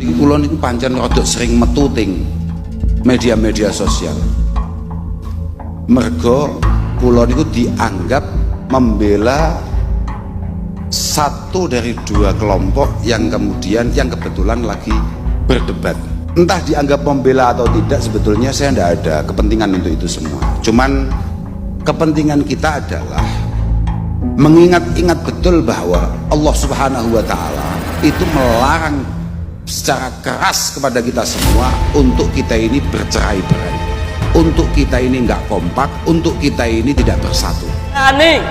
Kula niku pancen rada sering metu ting media-media sosial. Mergo kula niku dianggap membela satu dari dua kelompok yang kebetulan lagi berdebat. Entah dianggap membela atau tidak, sebetulnya saya tidak ada kepentingan untuk itu semua. Cuman kepentingan kita adalah mengingat-ingat betul bahwa Allah Subhanahu wa Ta'ala itu melarang secara keras kepada kita semua untuk kita ini bercerai-berai, untuk kita ini nggak kompak, untuk kita ini tidak bersatu. Aneh.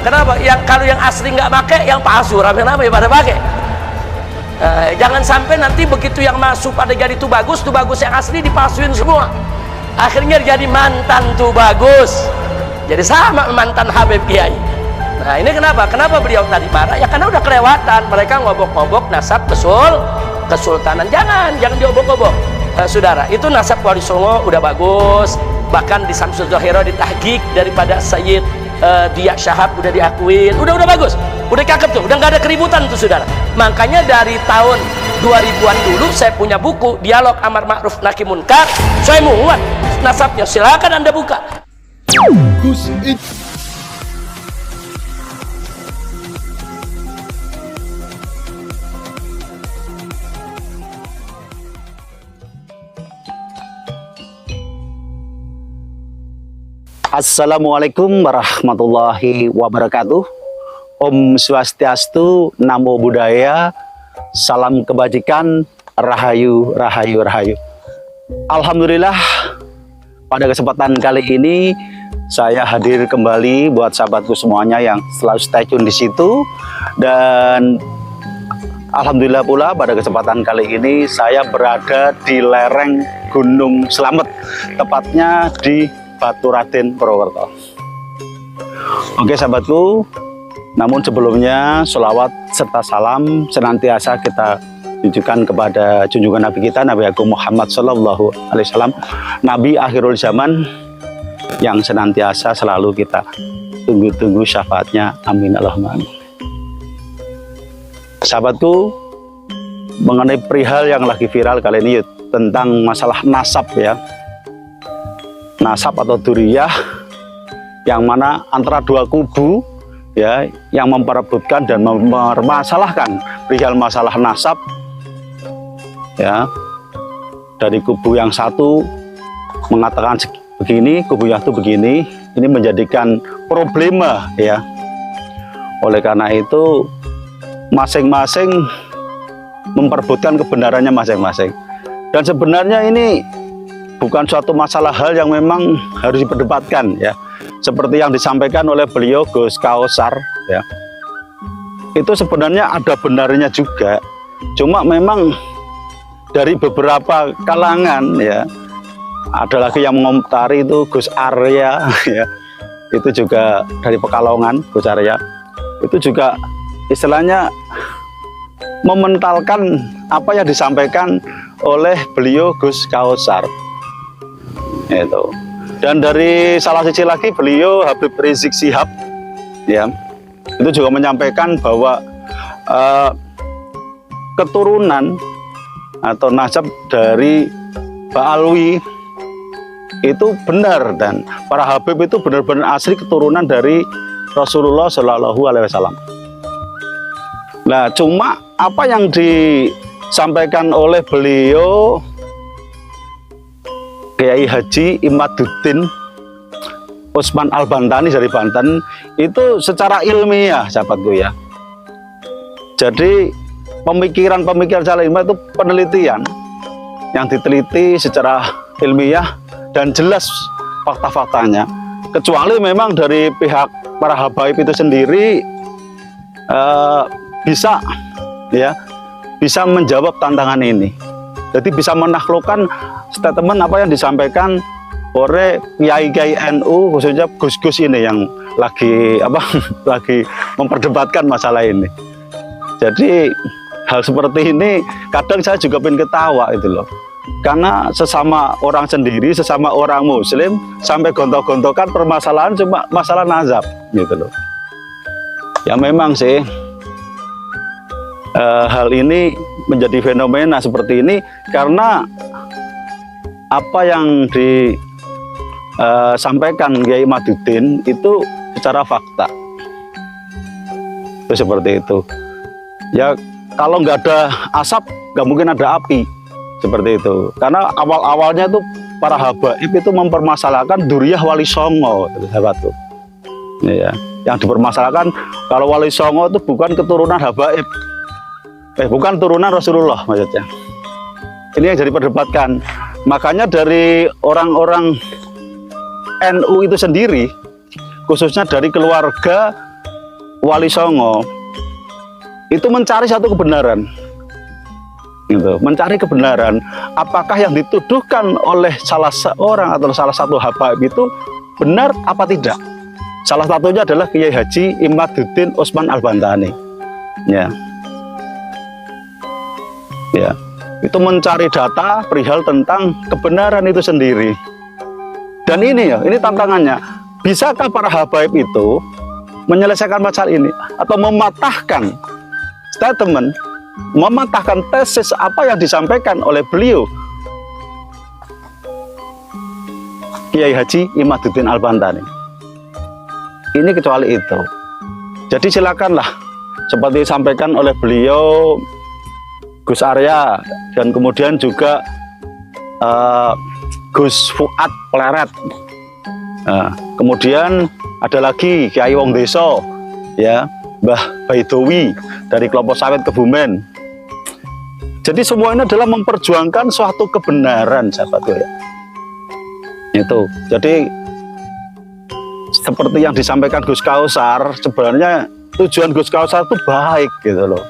Kenapa? Kalau yang asli nggak pakai, yang palsu rame-rame pada pakai. Jangan sampai nanti begitu yang masuk pada jadi tuh bagus yang asli dipalsuin semua. Akhirnya jadi mantan tuh bagus, jadi sama mantan Habib Kiai. Nah ini kenapa beliau tadi marah? Ya karena udah kelewatan, mereka ngobok-ngobok nasab kesultanan. Jangan diobok-obok. Saudara, itu nasab Wali Songo udah bagus, bahkan di Samsul Zohiro ditahqiq daripada Sayyid Dia Syahab udah diakuin, udah bagus, udah cakep tuh, udah nggak ada keributan tuh saudara. Makanya dari tahun 2000-an dulu saya punya buku Dialog Amar Ma'ruf Nahi Munkar, saya muat nasabnya, silakan Anda buka. Assalamualaikum warahmatullahi wabarakatuh. Om Swastiastu, Namo Buddhaya, salam kebajikan, rahayu, rahayu, rahayu. Alhamdulillah, pada kesempatan kali ini saya hadir kembali buat sahabatku semuanya yang selalu stay tune di situ. Dan alhamdulillah pula pada kesempatan kali ini saya berada di lereng Gunung Slamet, tepatnya di Baturaden, Purwokerto. Oke sahabatku, namun sebelumnya sholawat serta salam senantiasa kita tujukan kepada junjungan Nabi kita, Nabi Agung Muhammad Sallallahu Alaihi Wasallam, Nabi akhirul zaman yang senantiasa selalu kita tunggu-tunggu syafaatnya. Amin Allahumma amin. Sahabatku, mengenai perihal yang lagi viral kali ini tentang masalah nasab ya, nasab atau duriyah, yang mana antara dua kubu ya yang memperebutkan dan mempermasalahkan perihal masalah nasab ya. Dari kubu yang satu mengatakan begini, kubu yang satu begini, ini menjadikan problema ya. Oleh karena itu masing-masing memperebutkan kebenarannya masing-masing, dan sebenarnya ini bukan suatu masalah hal yang memang harus diperdebatkan ya. Seperti yang disampaikan oleh beliau Gus Kausar ya, itu sebenarnya ada benarnya juga. Cuma memang dari beberapa kalangan ya, ada lagi yang mengomentari itu Gus Arya ya, itu juga dari Pekalongan, Gus Arya itu juga istilahnya mementalkan apa yang disampaikan oleh beliau Gus Kausar itu. Dan dari salah sisi lagi beliau Habib Rizik Syihab ya, itu juga menyampaikan bahwa keturunan atau nasab dari Ba'alwi itu benar, dan para Habib itu benar-benar asli keturunan dari Rasulullah Shallallahu Alaihi Wasallam. Nah, cuma apa yang disampaikan oleh beliau Kiai Haji Imaduddin Utsman Al-Bantani dari Banten itu secara ilmiah sahabatku ya. Jadi pemikiran-pemikiran secara ilmiah itu penelitian yang diteliti secara ilmiah dan jelas fakta-faktanya. Kecuali memang dari pihak para habaib itu sendiri bisa menjawab tantangan ini. Jadi bisa menaklukkan statement apa yang disampaikan oleh kiai-kiai NU, khususnya Gus-Gus ini yang lagi memperdebatkan masalah ini. Jadi hal seperti ini kadang saya juga pengen ketawa itu loh. Karena sesama orang sendiri, sesama orang muslim sampai gontok-gontokan permasalahan cuma masalah nazab gitu loh. Ya memang sih hal ini menjadi fenomena seperti ini karena apa yang disampaikan Kiai Maduddin itu secara fakta. Itu seperti itu. Ya kalau nggak ada asap, nggak mungkin ada api. Seperti itu. Karena awal-awalnya tuh para habaib itu mempermasalahkan Duriyah Wali Songo, sahabatku. Ya, yang dipermasalahkan kalau Wali Songo itu bukan keturunan habaib, bukan turunan Rasulullah maksudnya. Ini yang jadi perdebatkan. Makanya dari orang-orang NU itu sendiri, khususnya dari keluarga Wali Songo, itu mencari satu kebenaran. Gitu, mencari kebenaran apakah yang dituduhkan oleh salah seorang atau salah satu habaib itu benar apa tidak. Salah satunya adalah Kiai Haji Imaduddin Utsman Al-Bantani. Ya, itu mencari data perihal tentang kebenaran itu sendiri. Dan ini tantangannya, bisakah para habaib itu menyelesaikan masalah ini atau mematahkan statement, mematahkan tesis apa yang disampaikan oleh beliau Kiai Haji Imaduddin Al-Bantani. Ini kecuali itu. Jadi silakanlah seperti disampaikan oleh beliau Gus Arya dan kemudian juga Gus Fuad Pleret. Kemudian ada lagi Kiai Wong Deso, ya, Mbah Baidowi dari kelompok sawit Kebumen. Jadi semua ini adalah memperjuangkan suatu kebenaran, sahabatku ya. Itu. Jadi seperti yang disampaikan Gus Kausar, sebenarnya tujuan Gus Kausar itu baik gitu loh.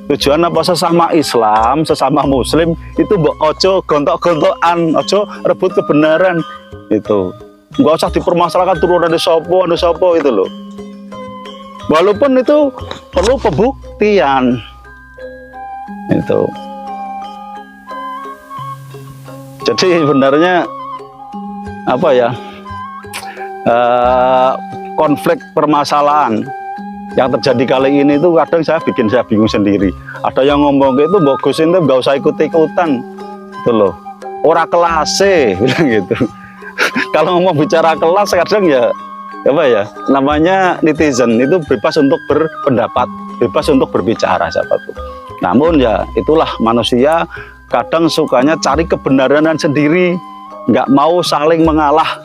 Tujuan apa sesama Islam, sesama Muslim itu ojo gontok-gontokan, ojo rebut kebenaran itu. Nggak usah dipermasalahkan turunan ada sopo itu loh. Walaupun itu perlu pembuktian itu. Jadi sebenarnya apa ya, konflik permasalahan yang terjadi kali ini itu kadang saya bingung sendiri. Ada yang ngomong itu bagus itu nggak usah ikut-ikutan itu loh, ora kelase bilang gitu. Kalau ngomong bicara kelas kadang ya apa ya, namanya netizen itu bebas untuk berpendapat, bebas untuk berbicara siapapun. Namun ya itulah manusia, kadang sukanya cari kebenaran sendiri, nggak mau saling mengalah.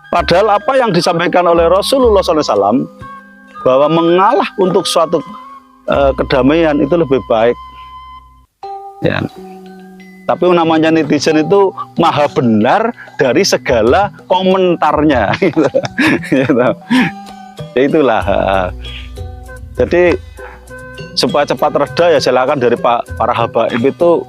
Padahal apa yang disampaikan oleh Rasulullah SAW bahwa mengalah untuk suatu kedamaian itu lebih baik. Ya. Tapi namanya netizen itu maha benar dari segala komentarnya. Gitu. Ya itulah. Jadi supaya cepat reda ya silakan dari para habaib itu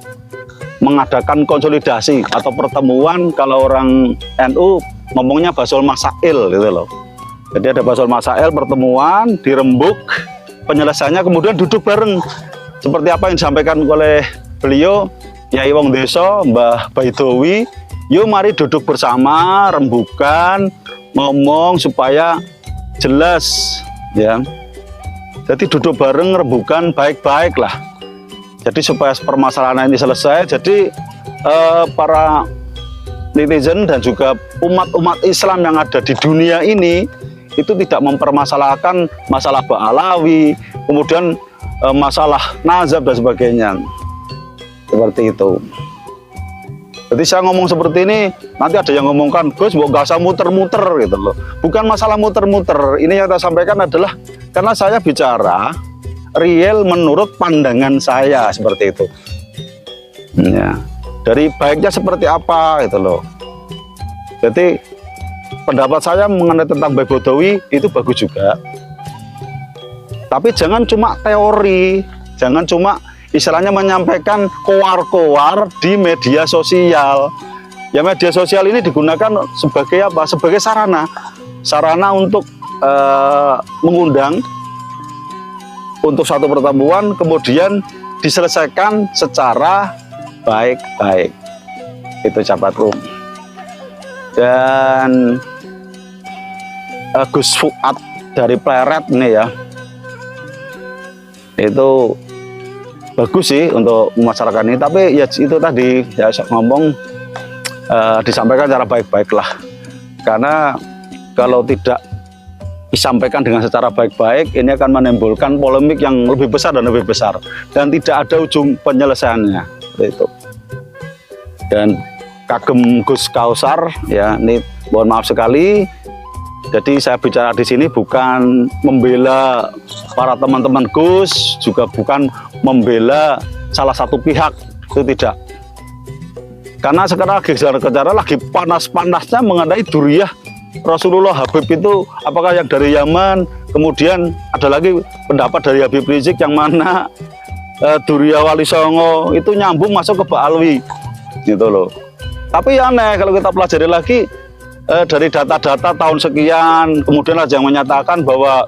mengadakan konsolidasi atau pertemuan. Kalau orang NU ngomongnya basul masail gitu loh. Jadi ada basul masail, pertemuan, dirembuk, penyelesaiannya kemudian duduk bareng. Seperti apa yang disampaikan oleh beliau Kiai Wong Deso, Mbah Baidowi, yuk mari duduk bersama, rembukan, ngomong supaya jelas ya. Jadi duduk bareng, rembukan baik-baik lah. Jadi supaya permasalahan ini selesai. Jadi para netizen dan juga umat-umat Islam yang ada di dunia ini itu tidak mempermasalahkan masalah Ba'alawi, kemudian masalah nazab dan sebagainya. Seperti itu. Jadi saya ngomong seperti ini, nanti ada yang ngomongkan, Gus, nggak usah muter-muter gitu loh. Bukan masalah muter-muter. Ini yang saya sampaikan adalah karena saya bicara real menurut pandangan saya seperti itu. Ya. Dari baiknya seperti apa gitu loh. Jadi pendapat saya mengenai tentang Mbah Baidowi itu bagus juga. Tapi jangan cuma teori, jangan cuma istilahnya menyampaikan koar-koar di media sosial. Ya media sosial ini digunakan sebagai apa? Sebagai sarana untuk mengundang untuk satu pertemuan, kemudian diselesaikan secara baik-baik. Itu sahabatku. Dan Gus Fuad dari Pleret nih ya, itu bagus sih untuk masyarakat ini. Tapi ya itu tadi ya saya ngomong disampaikan secara baik-baik lah, karena kalau tidak disampaikan dengan secara baik-baik ini akan menimbulkan polemik yang lebih besar dan lebih besar, dan tidak ada ujung penyelesaiannya itu. Dan kagem Gus Kausar ya, ini mohon maaf sekali. Jadi saya bicara di sini bukan membela para teman-teman Gus, juga bukan membela salah satu pihak, itu tidak. Karena sekarang lagi panas-panasnya mengenai duriyah Rasulullah Habib itu, apakah yang dari Yaman, kemudian ada lagi pendapat dari Habib Rizik yang mana duriyah Wali Songo itu nyambung masuk ke Ba'alwi gitu loh. Tapi aneh kalau kita pelajari lagi dari data-data tahun sekian, kemudian ada yang menyatakan bahwa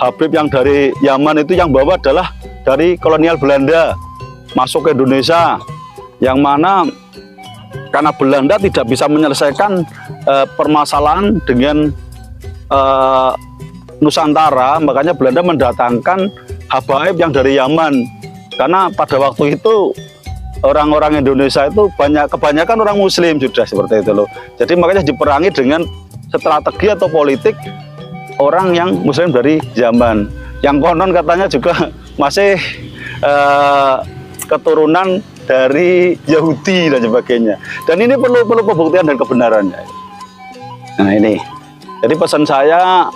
Habib yang dari Yaman itu yang bawa adalah dari kolonial Belanda masuk ke Indonesia, yang mana karena Belanda tidak bisa menyelesaikan permasalahan dengan Nusantara, makanya Belanda mendatangkan habaib yang dari Yaman. Karena pada waktu itu orang-orang Indonesia itu kebanyakan orang Muslim sudah seperti itu loh. Jadi makanya diperangi dengan strategi atau politik orang yang Muslim dari Yaman, yang konon katanya juga masih keturunan dari Yahudi dan sebagainya. Dan ini perlu pembuktian dan kebenarannya. Nah ini, jadi pesan saya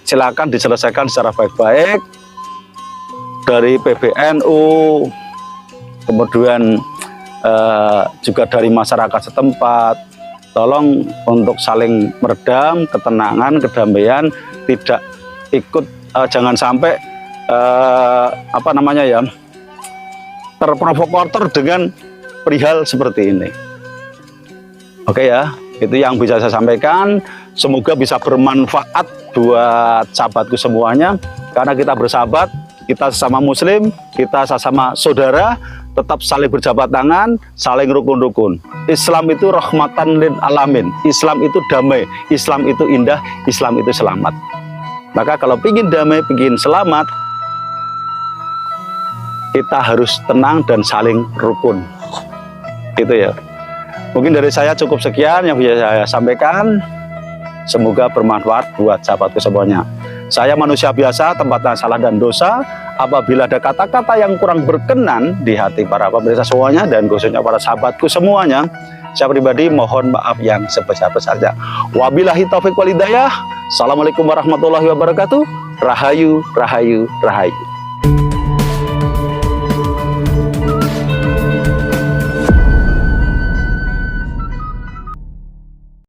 silakan diselesaikan secara baik-baik dari PBNU, kemudian juga dari masyarakat setempat. Tolong untuk saling meredam, ketenangan, kedamaian, tidak ikut, jangan sampai terprovokator dengan perihal seperti ini. Oke ya, itu yang bisa saya sampaikan. Semoga bisa bermanfaat buat sahabatku semuanya, karena kita bersahabat, kita sesama Muslim, kita sesama saudara, tetap saling berjabat tangan, saling rukun-rukun. Islam itu rahmatan lil alamin, Islam itu damai, Islam itu indah, Islam itu selamat. Maka kalau ingin damai, ingin selamat, kita harus tenang dan saling rukun. Itu ya. Mungkin dari saya cukup sekian yang bisa saya sampaikan. Semoga bermanfaat buat sahabatku semuanya. Saya manusia biasa, tempatnya salah dan dosa. Apabila ada kata-kata yang kurang berkenan di hati para pemirsa semuanya, dan khususnya para sahabatku semuanya, saya pribadi mohon maaf yang sebesar-besarnya. Wabillahi taufiq wal hidayah. Assalamualaikum warahmatullahi wabarakatuh. Rahayu, rahayu, rahayu.